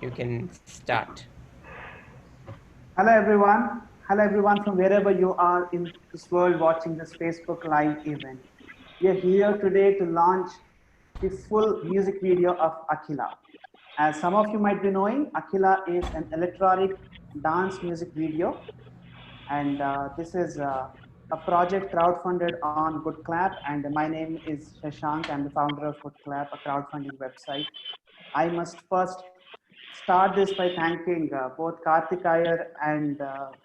You can start. Hello everyone. Hello everyone from wherever you are in this world watching this Facebook Live event. We are here today to launch the full music video of Akhila. As some of you might be knowing, Akhila is an electronic dance music video, and this is a project crowdfunded on Good Clap. And my name is Shashank. I'm the founder of Good Clap, a crowdfunding website. I must first start this by thanking both Karthik Iyer and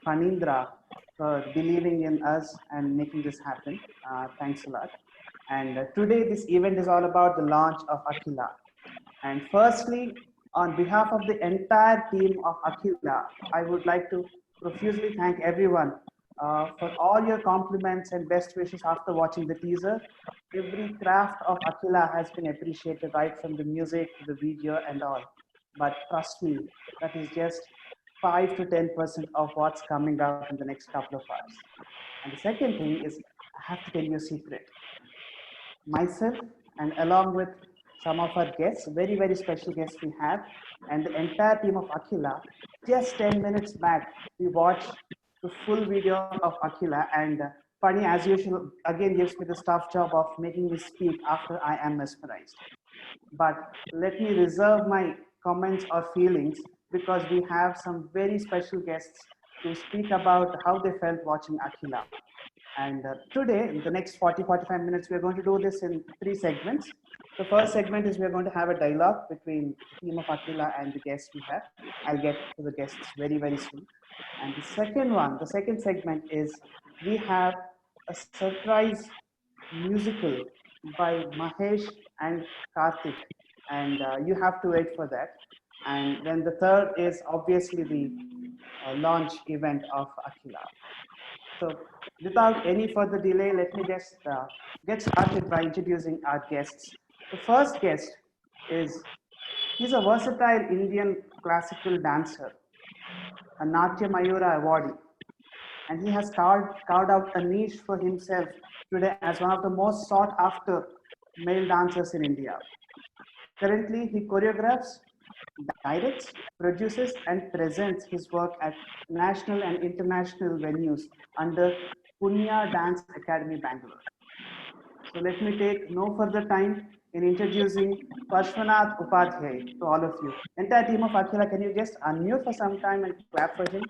Phanindra for believing in us and making this happen. Thanks a lot. And today, this event is all about the launch of Akhila. And firstly, on behalf of the entire team of Akhila, I would like to profusely thank everyone for all your compliments and best wishes after watching the teaser. Every craft of Akhila has been appreciated, right from the music to the video and all. But trust me, that is just 5 to 10% of what's coming up in the next couple of hours. And the second thing is, I have to tell you a secret. Myself, and along with some of our guests, very, very special guests we have, and the entire team of Akhila, just 10 minutes back, we watched the full video of Akhila, and Pani, as usual, again gives me this tough job of making me speak after I am mesmerized. But let me reserve my comments or feelings because we have some very special guests to speak about how they felt watching Akhila. And today, in the next 40-45 minutes, we're going to do this in 3 segments. The first segment is we're going to have a dialogue between the team of Akhila and the guests we have. I'll get to the guests very, very soon. And the second segment is we have a surprise musical by Mahesh and Karthik. And you have to wait for that. And then the third is obviously the launch event of Akhila. So without any further delay, let me just get started by introducing our guests. The first guest is, he's a versatile Indian classical dancer, a Natya Mayura awardee, and he has carved out a niche for himself today as one of the most sought after male dancers in India. Currently, he choreographs, directs, produces, and presents his work at national and international venues under Punya Dance Academy, Bangalore. So let me take no further time in introducing Parshvanath Upadhyay to all of you. Entire team of Akhila, can you just unmute for some time and clap for him?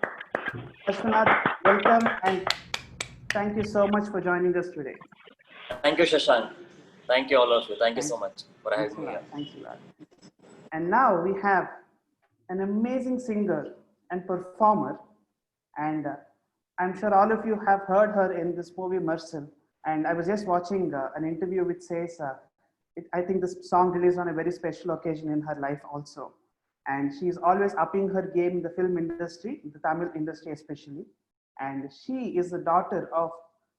Parshvanath, welcome and thank you so much for joining us today. Thank you, Shashank. Thank you, all of you. Thank you so much for having me here. Thanks a lot. And now we have an amazing singer and performer, and I'm sure all of you have heard her in this movie Mercil. And I was just watching an interview which says, I think this song released on a very special occasion in her life also. And she's always upping her game in the film industry, the Tamil industry especially. And she is the daughter of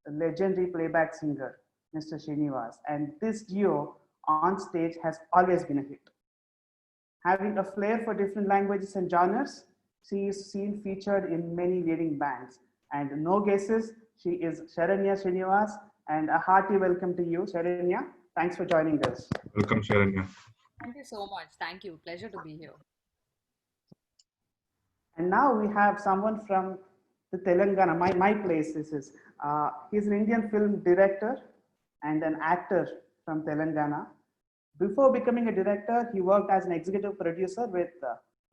a legendary playback singer, Mr. Srinivas. And this duo on stage has always been a hit. Having a flair for different languages and genres, she is seen featured in many leading bands. And no guesses, she is Sharanya Srinivas. And a hearty welcome to you, Sharanya. Thanks for joining us. Welcome, Sharanya. Thank you so much. Thank you. Pleasure to be here. And now we have someone from the Telangana, my place this is. He's an Indian film director and an actor from Telangana. Before becoming a director, he worked as an executive producer with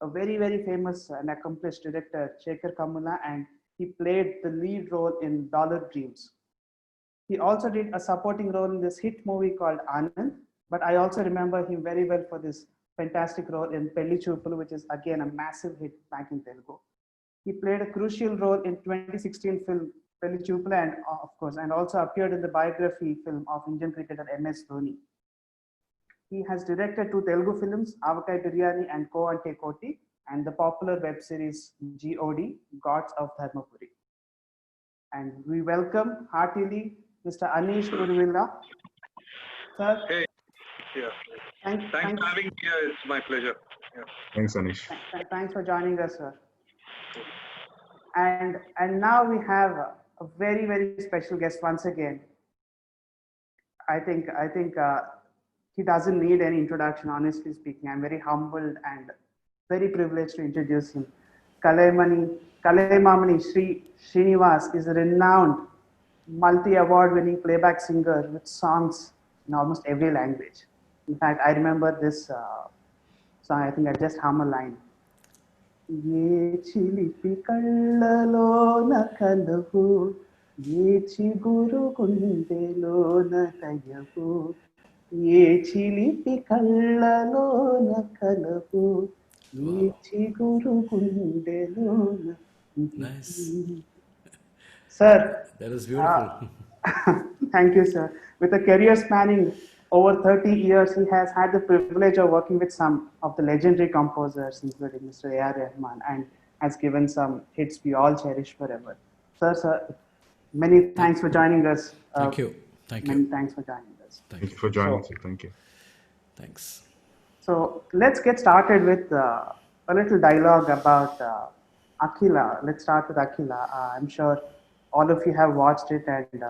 a very, very famous and accomplished director, Shekhar Kamula, and he played the lead role in Dollar Dreams. He also did a supporting role in this hit movie called Anand, but I also remember him very well for this fantastic role in Pelli Choopulu, which is again a massive hit back in Telugu. He played a crucial role in 2016 film Pelli Choopulu, and of course, and also appeared in the biography film of Indian cricketer MS Dhoni. He has directed 2 Telugu films, Avakai Biryani and Ko Ante Koti, and the popular web series God, Gods of Dharmapuri. And we welcome heartily Mr. Anish Kuruvilla. Sir. Hey, yeah. Thanks for having me here. It's my pleasure. Yeah. Thanks, Anish. Thanks for joining us, sir. And now we have a very, very special guest once again. I think he doesn't need any introduction, honestly speaking. I'm very humbled and very privileged to introduce him. Kalaimamani Sri Srinivas is a renowned multi-award winning playback singer with songs in almost every language. In fact, I remember this song, I think I just hum a line. ఏ చిలిపి కళ్ళలోన కలవు ఏ చిగురు గుండెలోన కయవు ఏ చిలిపి కళ్ళలోన కలవు ఏ చిగురు గుండెలోన Nice. Sir, That was beautiful. thank you, sir. With a career spanning over 30 years, he has had the privilege of working with some of the legendary composers, including Mr. A.R. Rahman, and has given some hits we all cherish forever. Sir, many thanks for joining us. Thank you. Thank Many you. thanks for joining us. Thank Thank you. you for joining, sir. Thank you. Thanks. So let's get started with a little dialogue about Akhila. Let's start with Akhila. I'm sure all of you have watched it, and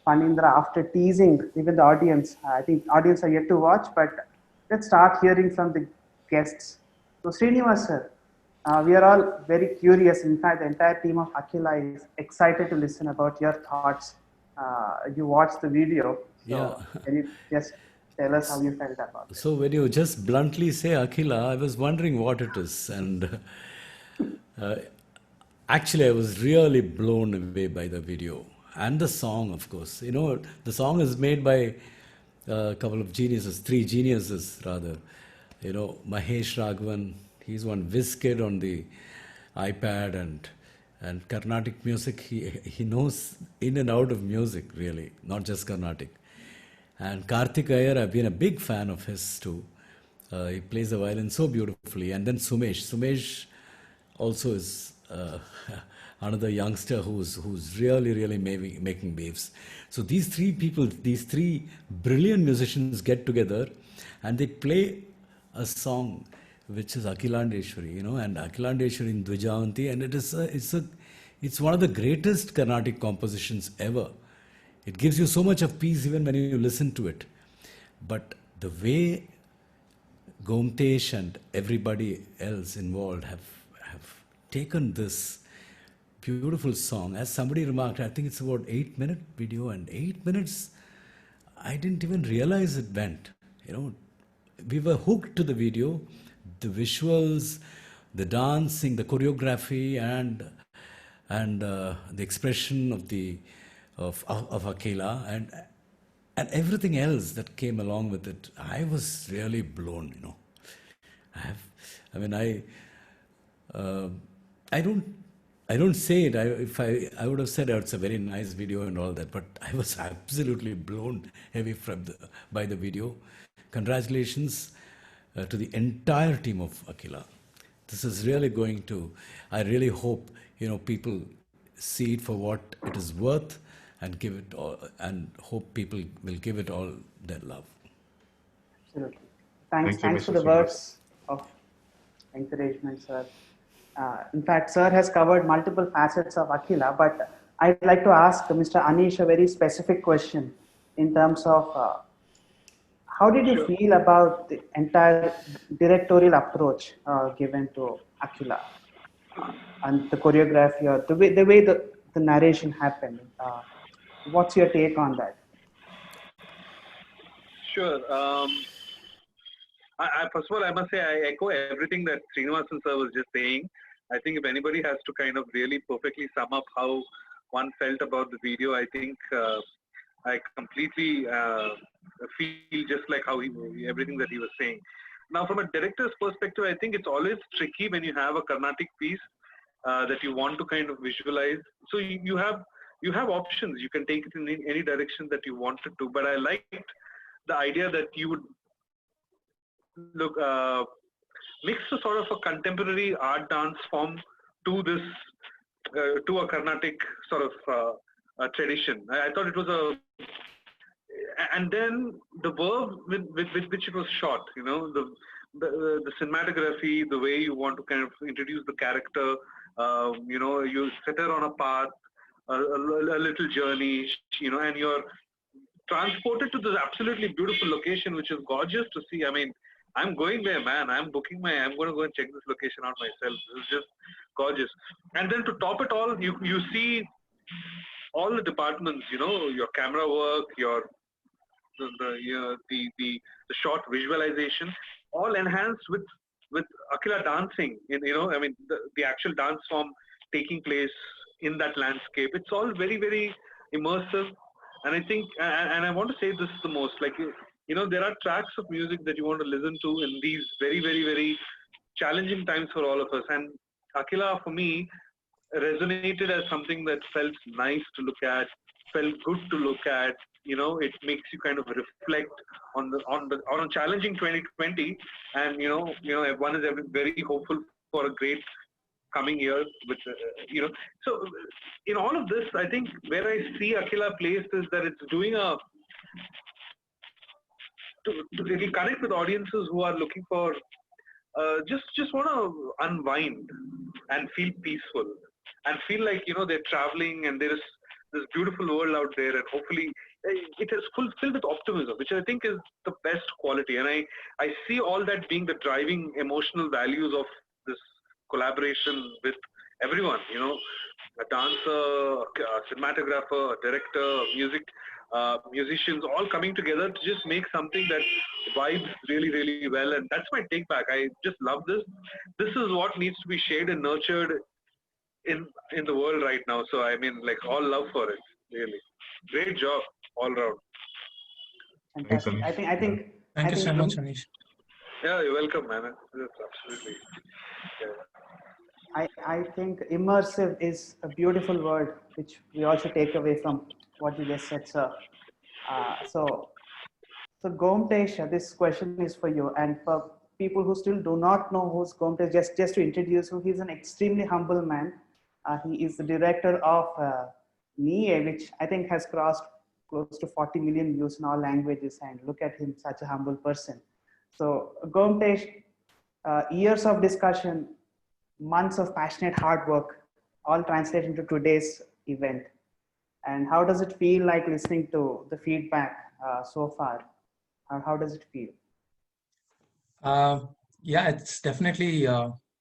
Panindra, after teasing even the audience, I think audience are yet to watch, but let's start hearing from the guests. So Srinivas sir, we are all very curious. In fact, the entire team of Akhila is excited to listen about your thoughts. You watched the video, so Yeah. can you just tell us how you felt about it? So when you just bluntly say Akhila, I was wondering what it is, and uh, actually I was really blown away by the video and the song, of course. You know, the song is made by a couple of geniuses, three geniuses rather. You know, Mahesh Raghavan, he's one whiz kid on the iPad, and Carnatic music. He knows in and out of music, really, not just Carnatic. And Karthik Iyer, I've been a big fan of his too. He plays the violin so beautifully. And then Sumesh. Sumesh also is another youngster who's really making waves. So these three people, these three brilliant musicians get together and they play a song which is Akhilandeshwari, you know, and Akhilandeshwari in Dvijavanti, and it's one of the greatest Carnatic compositions ever. It gives you so much of peace even when you listen to it. But the way Gomtesh and everybody else involved have taken this beautiful song, as somebody remarked, I think it's about 8-minute video, and 8 minutes, I didn't even realize it went. You know, we were hooked to the video, the visuals, the dancing, the choreography, and the expression of Akhila, and everything else that came along with it. I was really blown. You know, I don't say it. I would have said it's a very nice video and all that, but I was absolutely blown away by the video. Congratulations to the entire team of Akhila. This is really going to. I really hope people see it for what it is worth and give it all, and hope people will give it all their love. Absolutely. Thank you, Thanks for Mr. the words of encouragement, sir. In fact, sir has covered multiple facets of Akhila, but I'd like to ask Mr. Anish a very specific question in terms of how did you feel about the entire directorial approach given to Akhila and the choreography, or the way the narration happened? What's your take on that? Sure. First of all, I must say I echo everything that Srinivasan sir was just saying. I think if anybody has to kind of really perfectly sum up how one felt about the video, I think I completely feel just like how everything that he was saying. Now, from a director's perspective, I think it's always tricky when you have a Carnatic piece that you want to kind of visualize. So you have options. You can take it in any direction that you wanted to. But I liked the idea that you would mix a sort of a contemporary art dance form to this to a Carnatic sort of tradition. I thought it was and then the verb with which it was shot, the cinematography, the way you want to kind of introduce the character, you set her on a path, a little journey, and you're transported to this absolutely beautiful location, which is gorgeous to see. I mean, I'm going there, man. I'm going to go and check this location out myself. This is just gorgeous. And then to top it all, you see all the departments, your camera work, your the short visualization, all enhanced with Akila dancing. I mean, the actual dance form taking place in that landscape. It's all very very immersive, and I think, and I want to say this the most, like, there are tracks of music that you want to listen to in these very very very challenging times for all of us, and Akila for me resonated as something that felt nice to look at, felt good to look at. It makes you kind of reflect on a challenging 2020, and everyone is very hopeful for a great coming year with So in all of this, I think where I see Akila placed is that it's doing to really connect with audiences who are looking for just want to unwind and feel peaceful and feel like they're traveling and there is this beautiful world out there, and hopefully it is filled with optimism, which I think is the best quality. And I see all that being the driving emotional values of this collaboration with everyone, a dancer, a cinematographer, a director, musicians, all coming together to just make something that vibes really, really well. And that's my take back. I just love this. This is what needs to be shared and nurtured in the world right now. So I mean, like, all love for it. Really, great job all round. Thanks, Fantastic. Anish. Thank you so much, Anish. Yeah, you're welcome, man. That's absolutely. Yeah. I think immersive is a beautiful word, which we all should take away from what you just said, sir. So Gomtesh, this question is for you. And for people who still do not know who's Gomtesh, just to introduce him, he's an extremely humble man. He is the director of NIE, which I think has crossed close to 40 million views in all languages. And look at him, such a humble person. So Gomtesh, years of discussion, months of passionate hard work, all translate into today's event. And how does it feel like listening to the feedback so far? How does it feel? Yeah, it's definitely,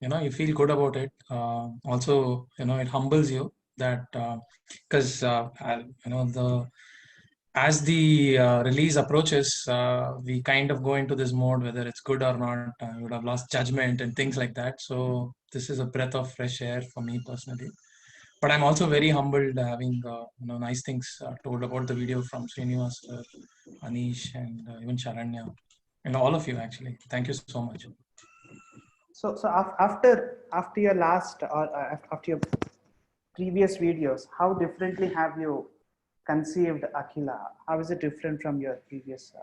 you feel good about it. Also, it humbles you that because, as the release approaches, we kind of go into this mode, whether it's good or not. We would have lost judgment and things like that. So this is a breath of fresh air for me personally. But I'm also very humbled having nice things told about the video from Srinivas, Anish, and even Sharanya, and all of you actually. Thank you so much. So after your last or after your previous videos, how differently have you conceived Akhila? How is it different from your previous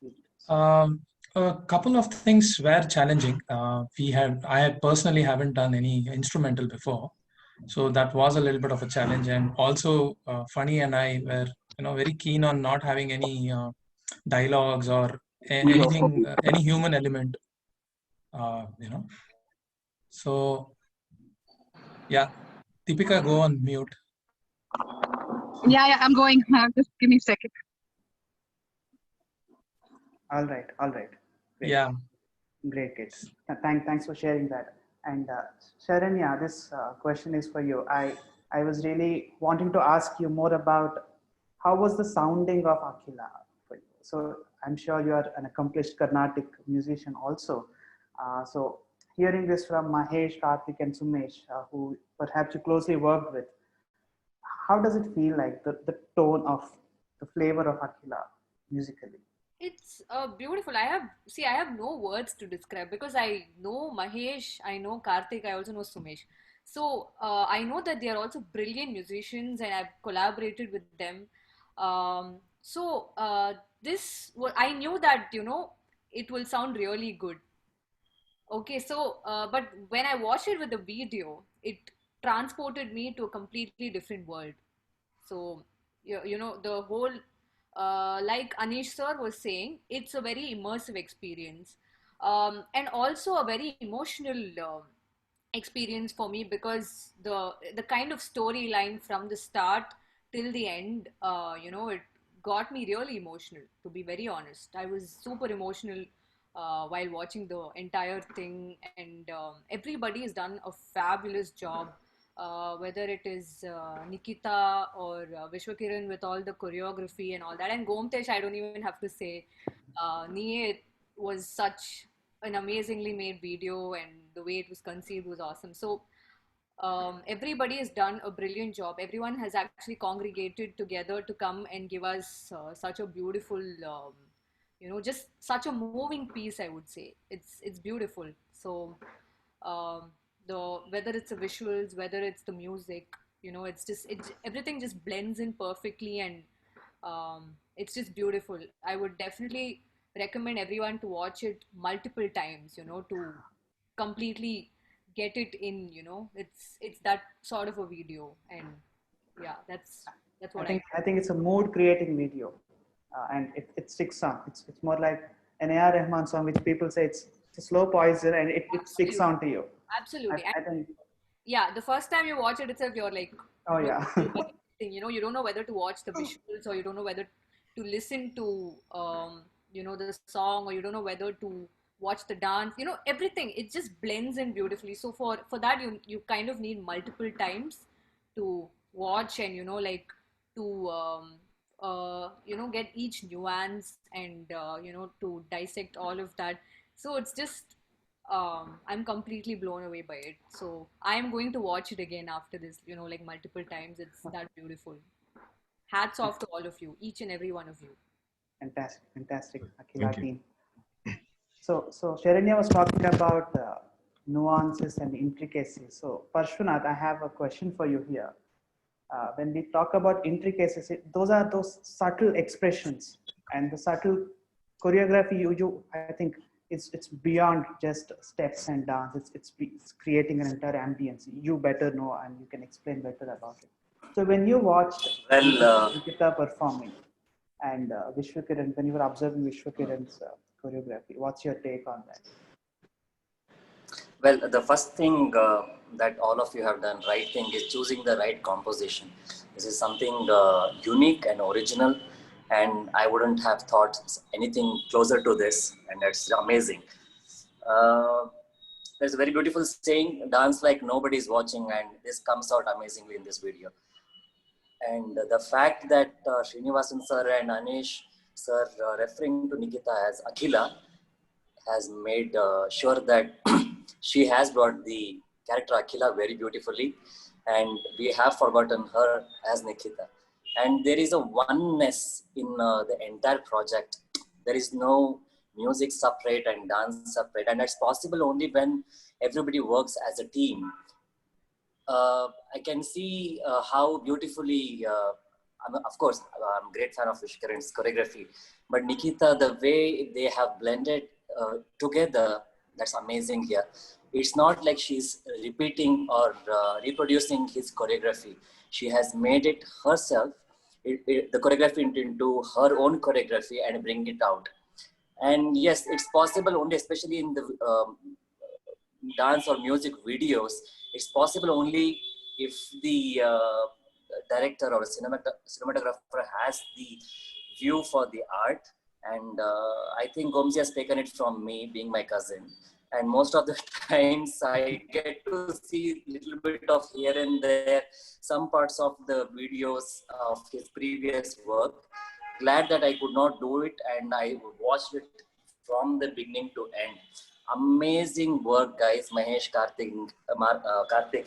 videos? A couple of things were challenging. I personally haven't done any instrumental before, so that was a little bit of a challenge. And also, Funny and I were, very keen on not having any dialogues or anything, any human element, you know. So, yeah, Deepika, go on mute. Yeah, I'm going. Just give me a second. All right. Great. Yeah. Great. Thanks for sharing that. And Sharanya, this question is for you. I was really wanting to ask you more about how was the sounding of Akhila for you. So I'm sure you are an accomplished Carnatic musician also. So hearing this from Mahesh, Karthik, and Sumesh, who perhaps you closely worked with, how does it feel like the tone of the flavor of Akhila musically? It's beautiful. I have no words to describe because I know Mahesh, I know Karthik, I also know Sumesh. So I know that they are also brilliant musicians, and I've collaborated with them. I knew that it will sound really good. Okay, so but when I watched it with the video, it transported me to a completely different world. So the whole like Anish sir was saying, it's a very immersive experience, and also a very emotional experience for me because the kind of storyline from the start till the end, it got me really emotional. To be very honest, I was super emotional while watching the entire thing, and everybody has done a fabulous job. Whether it is Nikita or Vishwakiran with all the choreography and all that, and Gomtesh, I don't even have to say. Niye was such an amazingly made video, and the way it was conceived was awesome. So everybody has done a brilliant job. Everyone has actually congregated together to come and give us such a beautiful, just such a moving piece. I would say it's beautiful. So um, the whether it's the visuals, whether it's the music, it's just everything just blends in perfectly, and it's just beautiful. I would definitely recommend everyone to watch it multiple times, to completely get it in. It's that sort of a video, and yeah, that's what I think it's a mood creating video, and it sticks on. It's more like an A.R. Rahman song, which people say it's a slow poison, and it sticks absolutely on to you. absolutely I think. Yeah, the first time you watch it itself, you're like, Oh yeah. you don't know whether to watch the visuals, or you don't know whether to listen to the song, or you don't know whether to watch the dance, everything. It just blends in beautifully. So for that, you kind of need multiple times to watch, and like to get each nuance, and to dissect all of that. So it's just I'm completely blown away by it. So I am going to watch it again after this, like multiple times. It's that beautiful. Hats off to all of you, each and every one of you. Fantastic, Thank Akhila you. team. So Sharanya was talking about nuances and intricacies. So Parshvanath, I have a question for you here. When we talk about intricacies, those are those subtle expressions and the subtle choreography. I think it's beyond just steps and dance. It's creating an entire ambience. You better know, and you can explain better about it. So when you watched Well, Nikita performing and Vishwakiran, when you were observing Vishwakiran's choreography, what's your take on that? well, the first thing that all of you have done right thing is choosing the right composition. This is something unique and original, and I wouldn't have thought anything closer to this, and that's amazing. Uh, there's a very beautiful saying, dance like nobody's watching, and this comes out amazingly in this video. And the fact that Srinivasan sir and Anish sir referring to Nikita as Akhila has made sure that she has brought the character Akhila very beautifully, and we have forgotten her as Nikita. And there is a oneness in the entire project. There is no music separate and dance separate, and it's possible only when everybody works as a team. I can see how beautifully, of course, I'm a great fan of Vishkaran's choreography, but Nikita, the way they have blended together, that's amazing here. It's not like she's repeating or reproducing his choreography. She has made it herself, the choreography into her own choreography and bring it out. And yes, it's possible only, especially in the dance or music videos, it's possible only if the director or cinematographer has the view for the art. And I think Gomzi has taken it from me, being my cousin. And most of the times I get to see a little bit of here and there, some parts of the videos of his previous work. Glad that I could not do it, and I watched it from the beginning to end. Amazing work, guys. Mahesh, Karthik,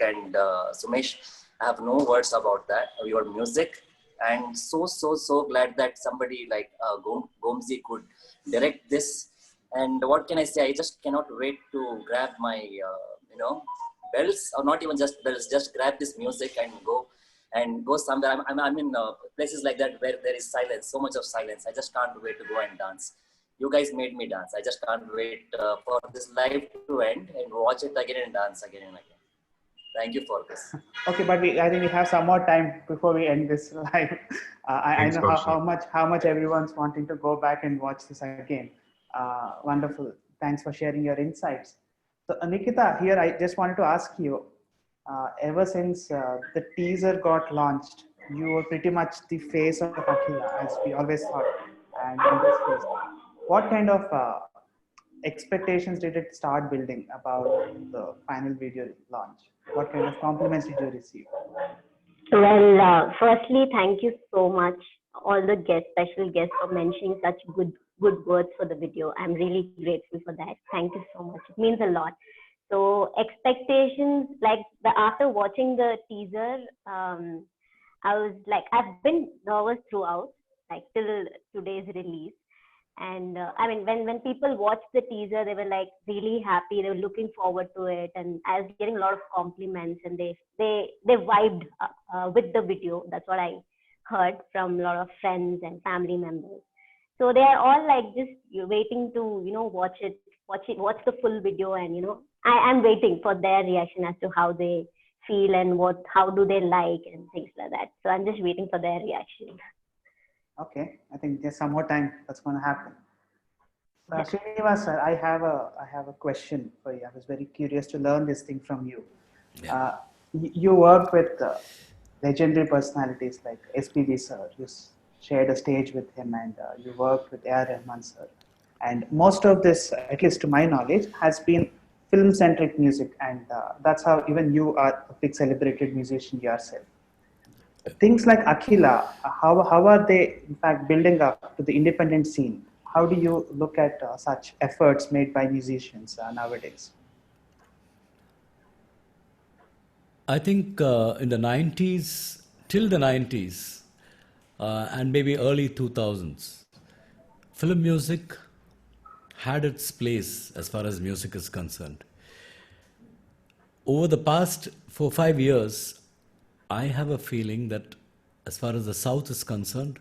and Sumesh. I have no words about that. Your music, and so glad that somebody like Gomzi could direct this. And what can I say? I just cannot wait to grab my bells, or not even just bells. Just grab this music and go somewhere. I'm in places like that where there is silence, so much of silence. I just can't wait to go and dance. You guys made me dance. I just can't wait for this live to end and watch it again and dance again and again. Thank you for this. Okay, but I think we have some more time before we end this live. I Thanks, know Parshvanath. how much everyone's wanting to go back and watch this again. Wonderful. Thanks for sharing your insights. So, Nikita, here I just wanted to ask you. Ever since the teaser got launched, you were pretty much the face of Akhila, as we always thought. And in this case, what kind of expectations did it start building about the final video launch? What kind of compliments did you receive? Well, firstly, thank you so much, all the guests, special guests, for mentioning such good words for the video. I'm really grateful for that. Thank you so much. It means a lot. So expectations, like after watching the teaser, I was like, I've been nervous throughout, like till today's release. And I mean, when people watched the teaser, they were like really happy. They were looking forward to it, and I was getting a lot of compliments, and they vibed with the video. That's what I heard from a lot of friends and family members. So they are all like just waiting to watch the full video, and I am waiting for their reaction as to how they feel and how do they like and things like that. So I'm just waiting for their reaction. Okay, I think there's some more time that's going to happen. Srinivas sir, I have a question for you. I was very curious to learn this thing from you. Yeah. You work with legendary personalities like SPB sir. You shared a stage with him, and you worked with A.R. Rahman sir. And most of this, at least to my knowledge, has been film-centric music, and that's how even you are a big celebrated musician yourself. Things like Akhila, how are they in fact building up to the independent scene? How do you look at such efforts made by musicians nowadays? I think in the 90s, till the 90s, and maybe early 2000s, film music had its place as far as music is concerned. Over the past 4-5 years, I have a feeling that as far as the South is concerned,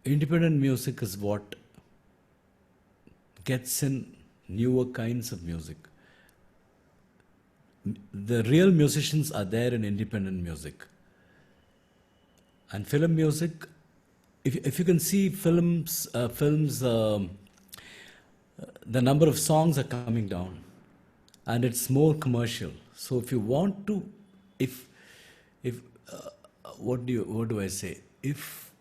independent music is what gets in newer kinds of music. The real musicians are there in independent music. And film music, if you can see films, the number of songs are coming down, and it's more commercial. So if you want to, what do I say? If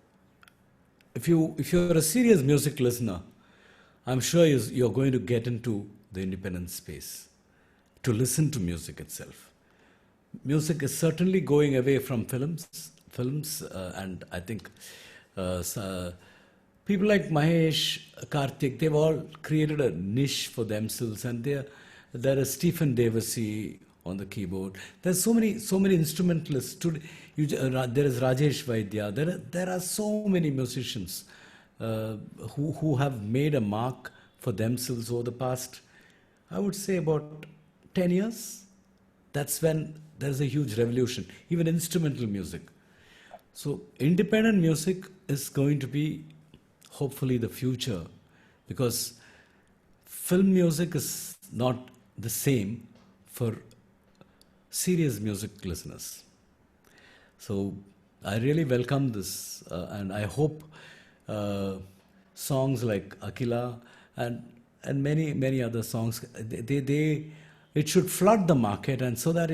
you're a serious music listener, I'm sure you're going to get into the independent space to listen to music itself. Music is certainly going away from films, and I think people like Mahesh, Karthik, they've all created a niche for themselves, and there is Stephen Devasi on the keyboard. There's so many instrumentalists. Today, there is Rajesh Vaidya. There are so many musicians who have made a mark for themselves over the past, I would say, about 10 years. That's when there's a huge revolution, even instrumental music. So independent music is going to be hopefully the future, because film music is not the same for serious music listeners. So I really welcome this, and I hope songs like Akhila and many other songs, it should flood the market, and so that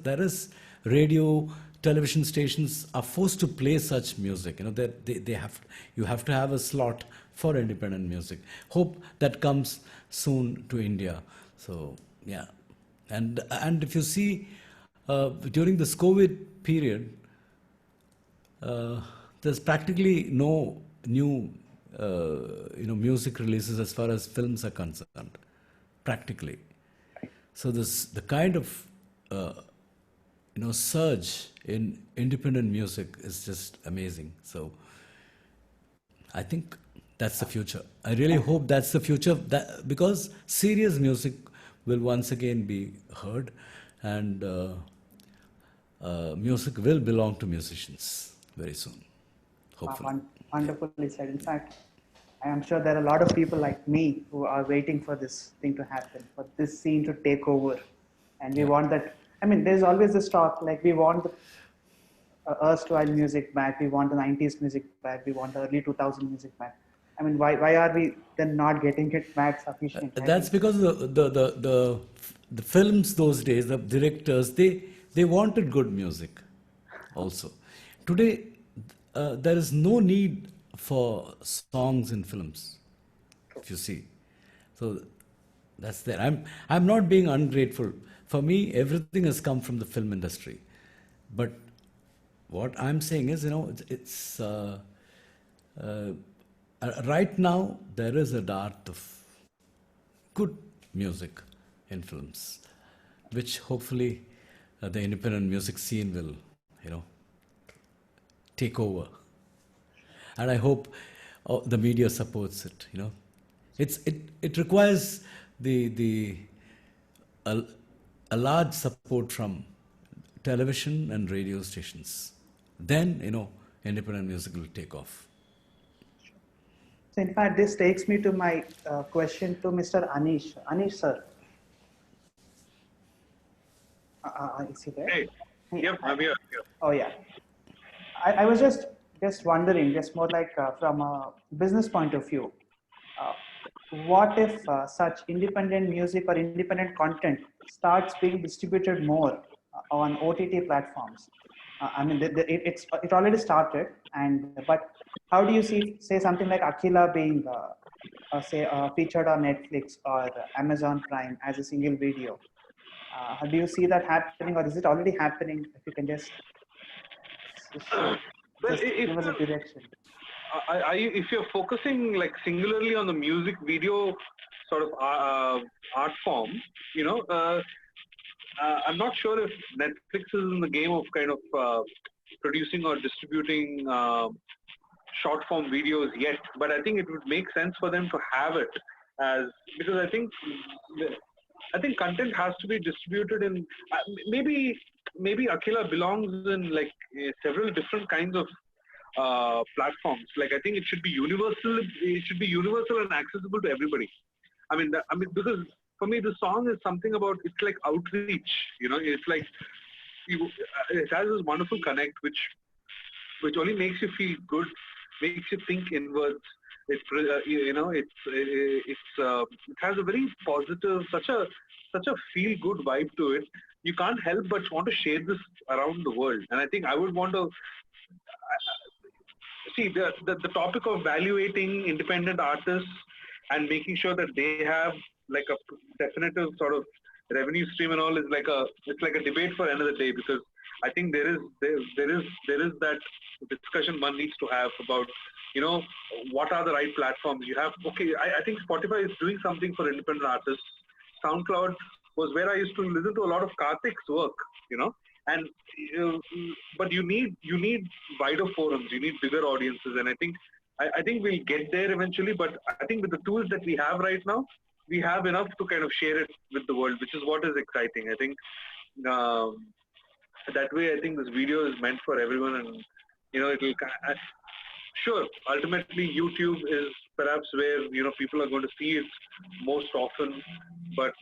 there is radio, television stations are forced to play such music. You have to have a slot for independent music. Hope that comes soon to India. So yeah, and if you see during this COVID period, there's practically no new music releases as far as films are concerned, practically. So the kind of surge in independent music is just amazing. So I think that's the future. I really hope that's the future, because serious music will once again be heard, and music will belong to musicians very soon, hopefully. Wonderfully said. In fact, I am sure there are a lot of people like me who are waiting for this thing to happen, for this scene to take over. And we want that. I mean, there's always this talk, like we want the erstwhile music back, we want the 90s music back, we want the early 2000s music back. I mean, why are we then not getting it back sufficiently? That's because the films those days, the directors, they wanted good music also. Today, there is no need for songs in films. if you see. So that's there. I'm not being ungrateful. For me, everything has come from the film industry. But what I'm saying is, it's right now there is a dearth of good music in films, which hopefully the independent music scene will, take over. And I hope the media supports it. It requires a, a large support from television and radio stations. Then independent music will take off. So in fact, this takes me to my question to Mr. Anish. Anish, sir. Is he there? Hey, yep, I'm here. Oh yeah. I was just wondering, just more like from a business point of view, what if such independent music or independent content starts being distributed more on OTT platforms? I mean, it already started, but how do you say something like Akhila being featured on Netflix or Amazon Prime as a single video? Do you see that happening, or is it already happening? If you can just give us a direction. If you're focusing like singularly on the music video sort of art form, I'm not sure if Netflix is in the game of kind of producing or distributing short form videos yet, but I think it would make sense for them to have it because I think content has to be distributed in maybe Akhila belongs in like several different kinds of platforms. Like I think it should be universal. It should be universal and accessible to everybody. I mean because for me the song is something about, it's like outreach. It's like it has this wonderful connect which only makes you feel good, makes you think inwards. It has a very positive, such a feel good vibe to it. You can't help but want to share this around the world. And I think I would want to see the topic of valuating independent artists and making sure that they have like a definitive sort of revenue stream and all is it's like a debate for another day, because I think there is that discussion one needs to have about what are the right platforms you have. Okay, I think Spotify is doing something for independent artists. SoundCloud was where I used to listen to a lot of Karthik's work, and but you need wider forums, you need bigger audiences, and I think we'll get there eventually. But I think with the tools that we have right now, we have enough to kind of share it with the world, which is what is exciting. I think that way, I think this video is meant for everyone, and it'll. Sure, ultimately YouTube is perhaps where people are going to see it most often, but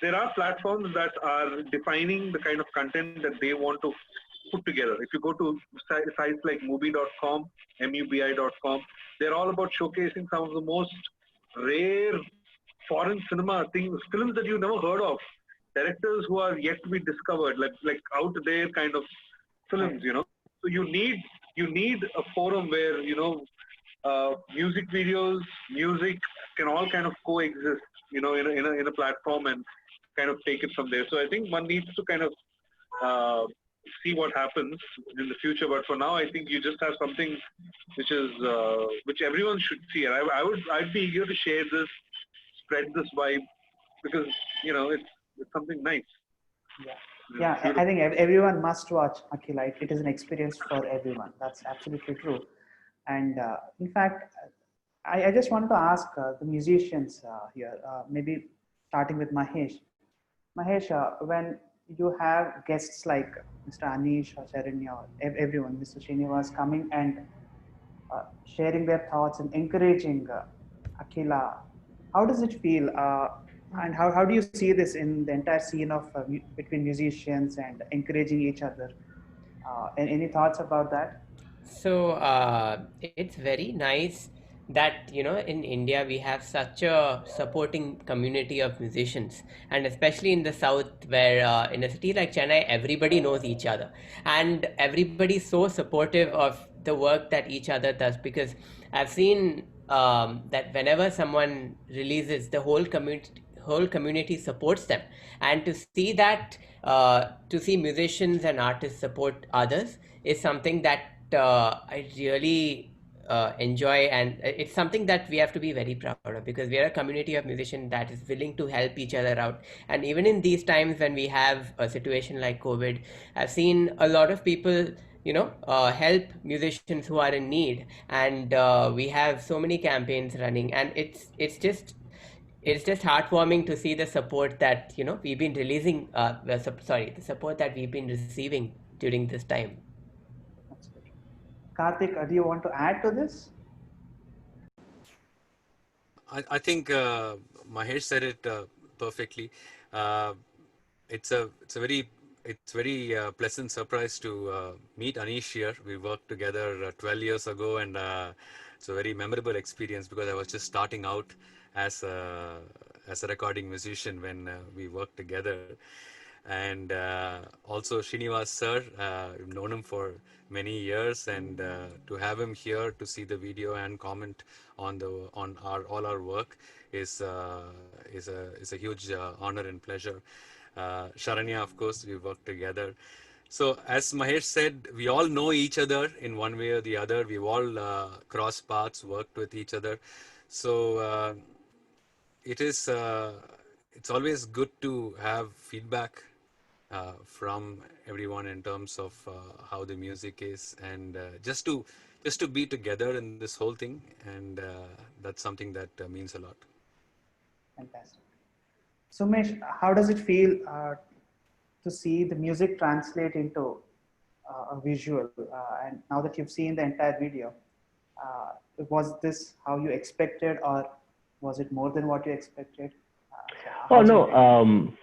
there are platforms that are defining the kind of content that they want to put together. If you go to sites like mubi.com, mubi.com, they're all about showcasing some of the most rare foreign cinema films that you've never heard of, directors who are yet to be discovered, like out there kind of films, So you need a forum where music videos, music can all kind of coexist, in a platform and kind of take it from there. So I think one needs to kind of see what happens in the future. But for now, I think you just have something which everyone should see. And I'd be eager to share this, spread this vibe, because it's something nice. Yeah, I think everyone must watch Akhila. It is an experience for everyone. That's absolutely true. And in fact, I just wanted to ask the musicians here, maybe starting with Mahesh. Mahesh, when you have guests like Mr. Anish or Sharanya or everyone, Mr. Srinivas coming and sharing their thoughts and encouraging Akhila, how does it feel? And how do you see this in the entire scene of between musicians and encouraging each other? And any thoughts about that? So it's very nice that in India we have such a supporting community of musicians, and especially in the south, where in a city like Chennai everybody knows each other and everybody's so supportive of the work that each other does, because I've seen that whenever someone releases, the whole community supports them, and to see that, to see musicians and artists support others is something that I really enjoy, and it's something that we have to be very proud of, because we are a community of musicians that is willing to help each other out. And even in these times when we have a situation like COVID, I've seen a lot of people, help musicians who are in need, and we have so many campaigns running, and it's just heartwarming to see the support that we've been releasing. The support that we've been receiving during this time. Absolutely. Karthik, do you want to add to this? I think Mahesh said it perfectly. Uh, it's very pleasant surprise to meet Anish here. We worked together 12 years ago, and it's a very memorable experience because I was just starting out as a recording musician when we worked together. And also Srinivas sir, we've known him for many years, and to have him here to see the video and comment on all our work is a huge honor and pleasure. Sharanya, of course, we worked together. So as Mahesh said, we all know each other in one way or the other. We've all crossed paths, worked with each other. So it's always good to have feedback from everyone in terms of how the music is, and just to be together in this whole thing, and that's something that means a lot. Fantastic. Sumesh, how does it feel to see the music translate into a visual? And now that you've seen the entire video, was this how you expected, or was it more than what you expected? Oh no.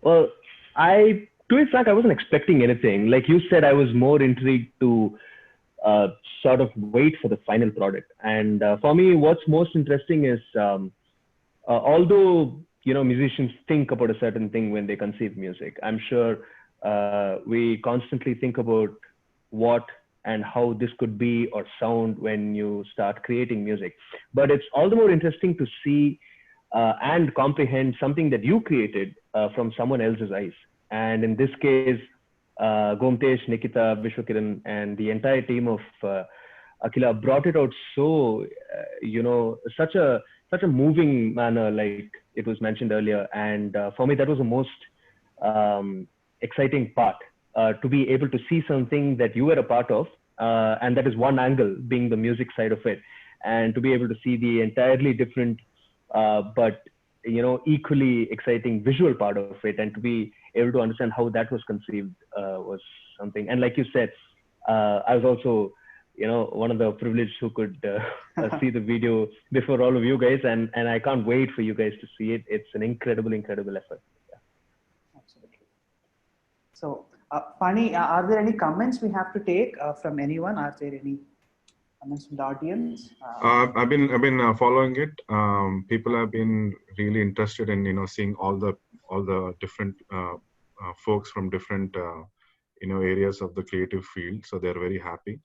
Well, to be frank, I wasn't expecting anything. Like you said, I was more intrigued to sort of wait for the final product. And for me, what's most interesting is, although musicians think about a certain thing when they conceive music, I'm sure we constantly think about what and how this could be or sound when you start creating music. But it's all the more interesting to see and comprehend something that you created from someone else's eyes. And in this case, Gomtesh, Nikita, Vishwakiran, and the entire team of AKHILA brought it out so, such a moving manner, like it was mentioned earlier. And for me, that was the most exciting part, to be able to see something that you were a part of, and that is one angle, being the music side of it, and to be able to see the entirely different but equally exciting visual part of it, and to be able to understand how that was conceived was something. And like you said, I was also one of the privileged who could see the video before all of you guys, and I can't wait for you guys to see it. It's an incredible effort. Yeah. Absolutely. So Pani, are there any comments we have to take from anyone? Are there any comments from the audience? I've been following it. People have been really interested in seeing all the different folks from different areas of the creative field. So they're very happy.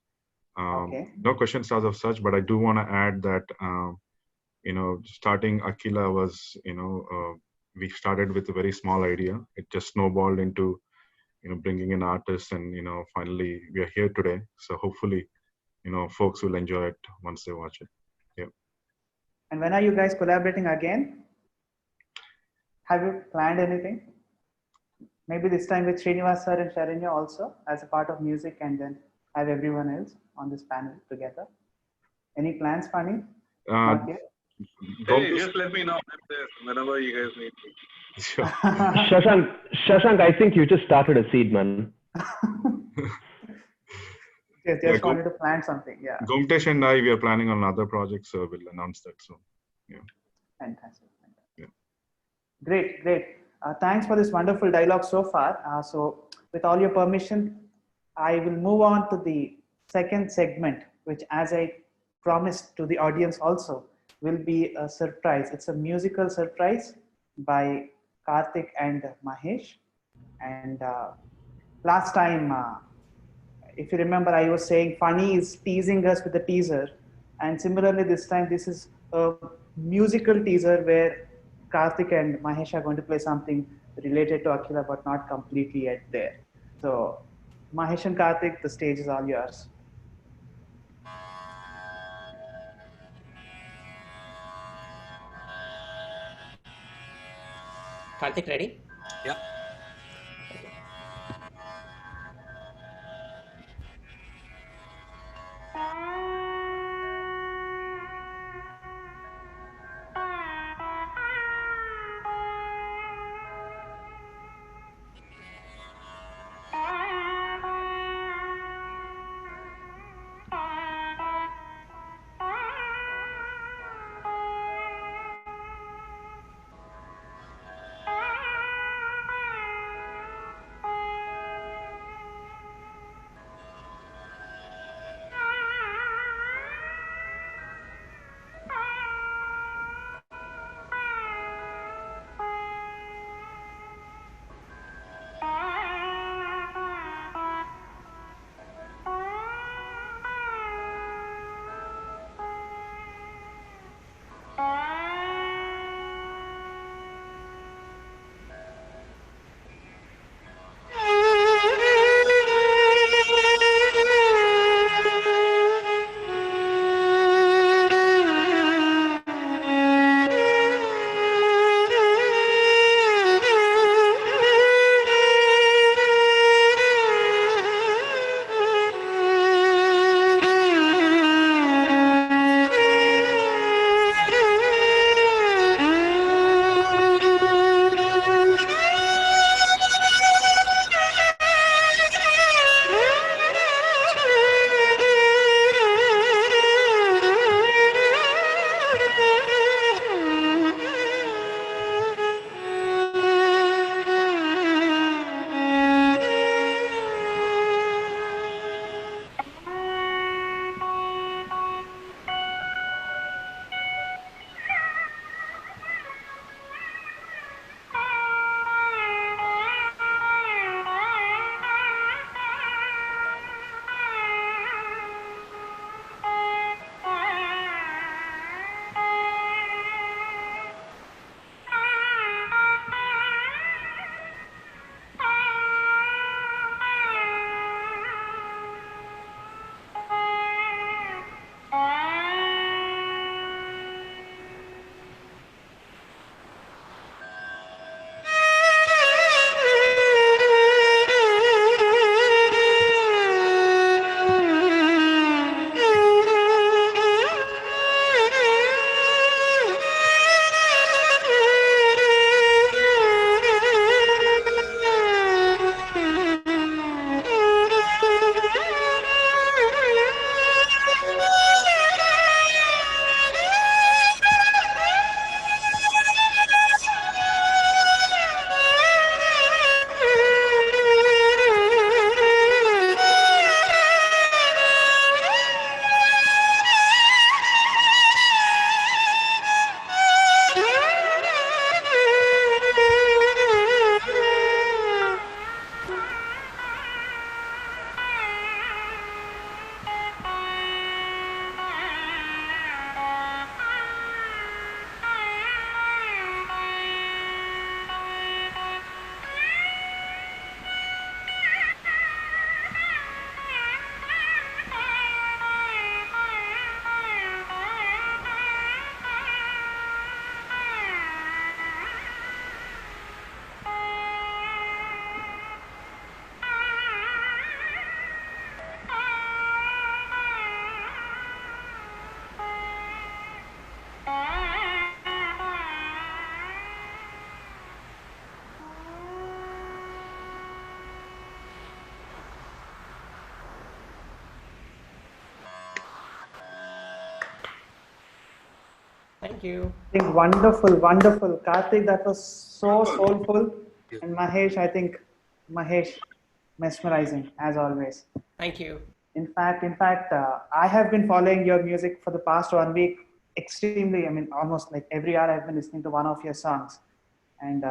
Okay. No questions as of such, but I do want to add that starting AKHILA was we started with a very small idea. It just snowballed into bringing in artists, and finally we are here today. So hopefully folks will enjoy it once they watch it. Yeah. And when are you guys collaborating again? Have you planned anything? Maybe this time with Srinivas sir and Sharanya also as a part of music, and then have everyone else on this panel together. Any plans, Pani? Not yet? Hey, just let me know whenever you guys need me. Sure. Shashank, I think you just started a seed, man. Just wanted to plan something. Yeah. Gomtesh and I, we are planning on other projects, so we'll announce that soon. Yeah. Fantastic. Yeah. Great. Thanks for this wonderful dialogue so far. So with all your permission, I will move on to the second segment, which, as I promised to the audience also, will be a surprise. It's a musical surprise by Karthik and Mahesh. And last time, if you remember, I was saying Funny is teasing us with a teaser. And similarly, this time, this is a musical teaser where Karthik and Mahesh are going to play something related to Akhila, but not completely yet there. So, Mahesh and Karthik, the stage is all yours. Karthik, ready? Yeah. Thank you. I think wonderful, wonderful. Karthik, that was so soulful. And Mahesh, I think Mahesh, mesmerizing as always. Thank you. In fact, I have been following your music for the past 1 week extremely. I mean, almost like every hour I've been listening to one of your songs, and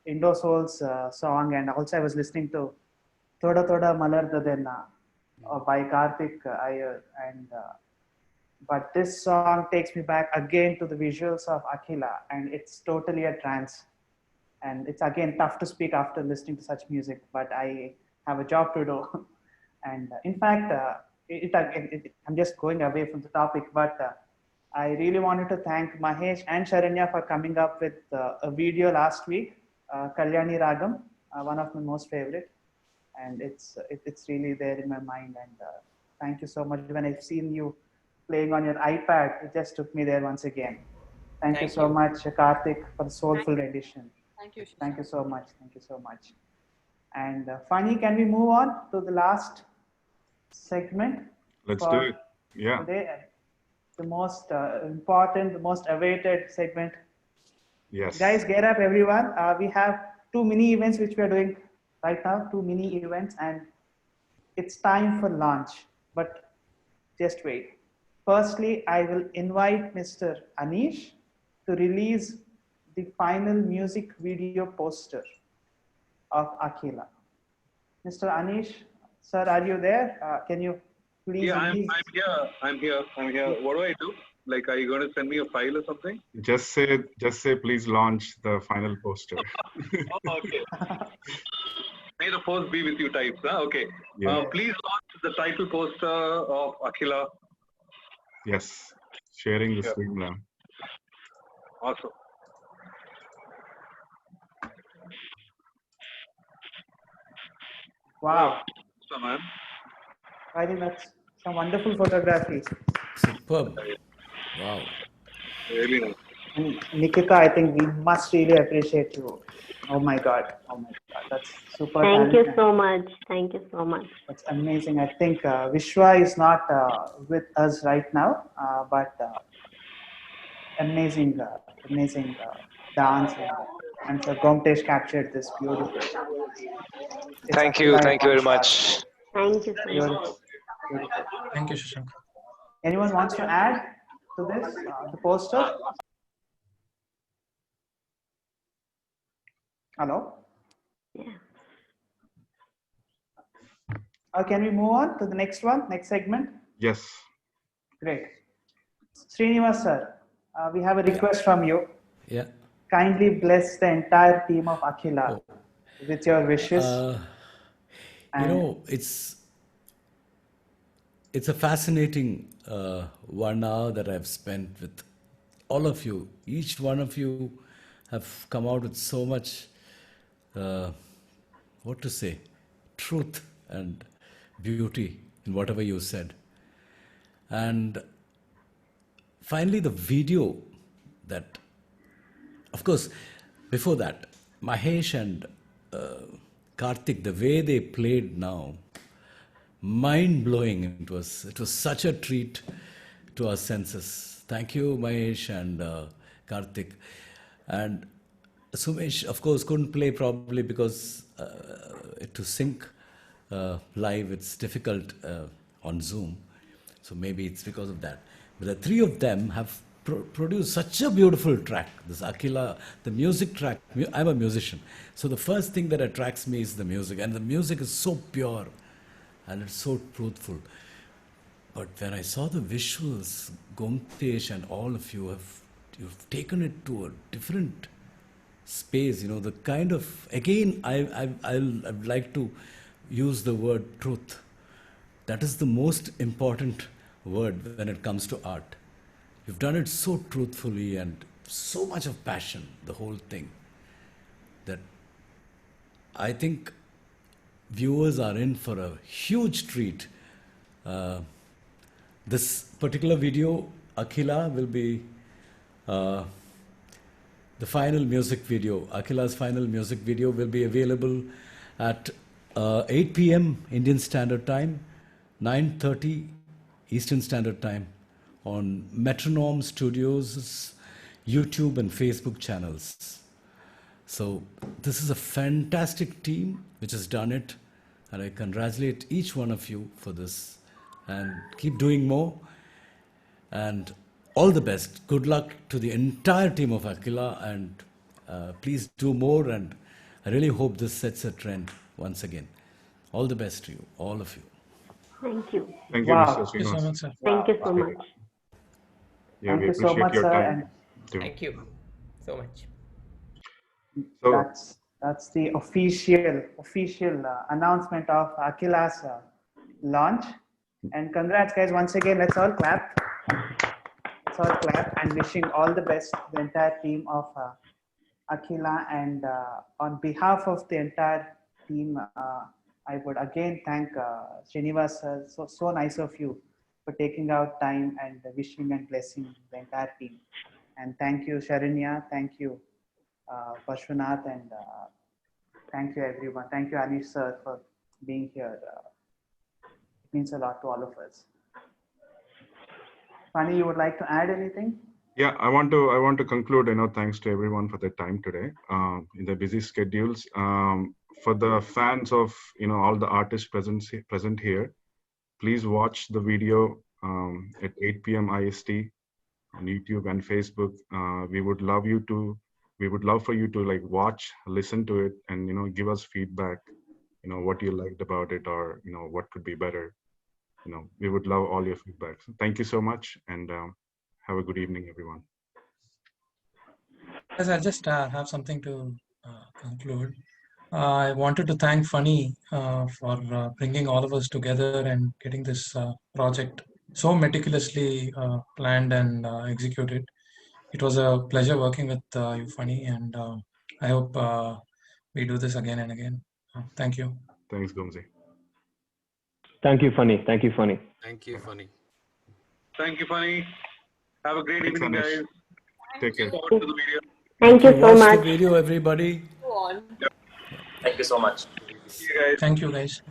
Indo Soul's song, and also I was listening to Thoda Thoda Malardadena. by Karthik Iyer, and but this song takes me back again to the visuals of Akhila, and it's totally a trance. And it's again tough to speak after listening to such music, but I have a job to do. And in fact, I'm just going away from the topic, but I really wanted to thank Mahesh and Sharanya for coming up with a video last week, Kalyani Ragam, one of my most favorite, and it's really there in my mind. And thank you so much. When I've seen you playing on your iPad, it just took me there once again. Thank you so much, Karthik, for the soulful rendition. Thank you, Shashank. Thank you so much. Thank you so much. And Fani, can we move on to the last segment? Let's do it. Yeah. Today, the most important, the most awaited segment. Yes. Guys, get up, everyone. We have 2 mini events which we are doing right now, 2 mini events, and it's time for launch. But just wait. Firstly, I will invite Mr. Anish to release the final music video poster of Akhila. Mr. Anish, sir, are you there? Can you please? Yeah, I'm here. What do I do? Like, are you going to send me a file or something? Just say, please launch the final poster. Oh, okay. May the force be with you types. Huh? Okay. Yeah. Please launch the title poster of Akhila. Yes. Sharing the screen now. Awesome. Wow. So, man. I think that's some wonderful photography. Superb. Wow. Really nice. And Nikita, I think we must really appreciate you. Oh my God. That's super. Thank you so much. Thank you so much. That's amazing. I think Vishwa is not with us right now, but amazing dance. And so Gomtesh captured this beautiful. Thank you very much. Thank you so much. Beautiful. Thank you, Shashank. Anyone wants to add to this, the poster? Hello? Yeah. Can we move on to the next one, next segment? Yes. Great. Srinivas sir, we have a request from you. Yeah. Kindly bless the entire team of Akhila with your wishes. You know, it's a fascinating 1 hour that I've spent with all of you. Each one of you have come out with so much, what to say, truth and beauty in whatever you said. And finally, the video that, of course, before that, Mahesh and Karthik, the way they played now, mind-blowing. It was such a treat to our senses. Thank you, Mahesh and Karthik. And Sumesh, of course, couldn't play probably because to sync live, it's difficult on Zoom. So maybe it's because of that. But the three of them have produced such a beautiful track. This Akhila, the music track. I'm a musician. So the first thing that attracts me is the music. And the music is so pure. And it's so truthful. But when I saw the visuals, Gomtesh and all of you you've taken it to a different space. You know, the kind of, again, I'd like to use the word truth. That is the most important word when it comes to art. You've done it so truthfully and so much of passion, the whole thing, that I think viewers are in for a huge treat. This particular video, Akhila, will be the final music video. Akhila's final music video will be available at 8 p.m. Indian Standard Time, 9:30 Eastern Standard Time on Metronome Studios' YouTube and Facebook channels. So this is a fantastic team which has done it, and I congratulate each one of you for this, and keep doing more, and all the best. Good luck to the entire team of Akhila, and please do more, and I really hope this sets a trend once again. All the best to you, all of you. Thank you. Thank you, Wow. Mr. Thank you so Srinivas. much, sir. Thank you so Appreciate much. it. Yeah, Thank we you so appreciate much, your sir. time And too. Thank you so much. So that's the official announcement of Akhila's launch. And congrats, guys! Once again, let's all clap. Let's all clap and wishing all the best to the entire team of Akhila. And on behalf of the entire team, I would again thank Srinivas. So nice of you for taking out time and wishing and blessing the entire team. And thank you, Sharanya. Thank you, Pashwanath, and thank you, everyone. Thank you, Anish sir, for being here. It means a lot to all of us. Fani, you would like to add anything? yeah, I want to conclude. Thanks to everyone for their time today in their busy schedules. For the fans of all the artists present here, please watch the video at 8 p.m. IST on YouTube and Facebook. We would love for you to like watch, listen to it, and give us feedback. What you liked about it, or what could be better. We would love all your feedback. So thank you so much, and have a good evening, everyone. Yes, I just have something to conclude. I wanted to thank Funny for bringing all of us together and getting this project so meticulously planned and executed. It was a pleasure working with you, Funny, and I hope we do this again and again. Thank you. Thanks, Gomzi. Thank you, Funny. Thank you, Funny. Thank you, Funny. Thank you, Funny. Have a great Thanks, evening, Anish. guys. Take care. Forward to the video. Thank you so Watch much. the video, everybody. Go on. Thank you so much. See you guys. Thank you, guys.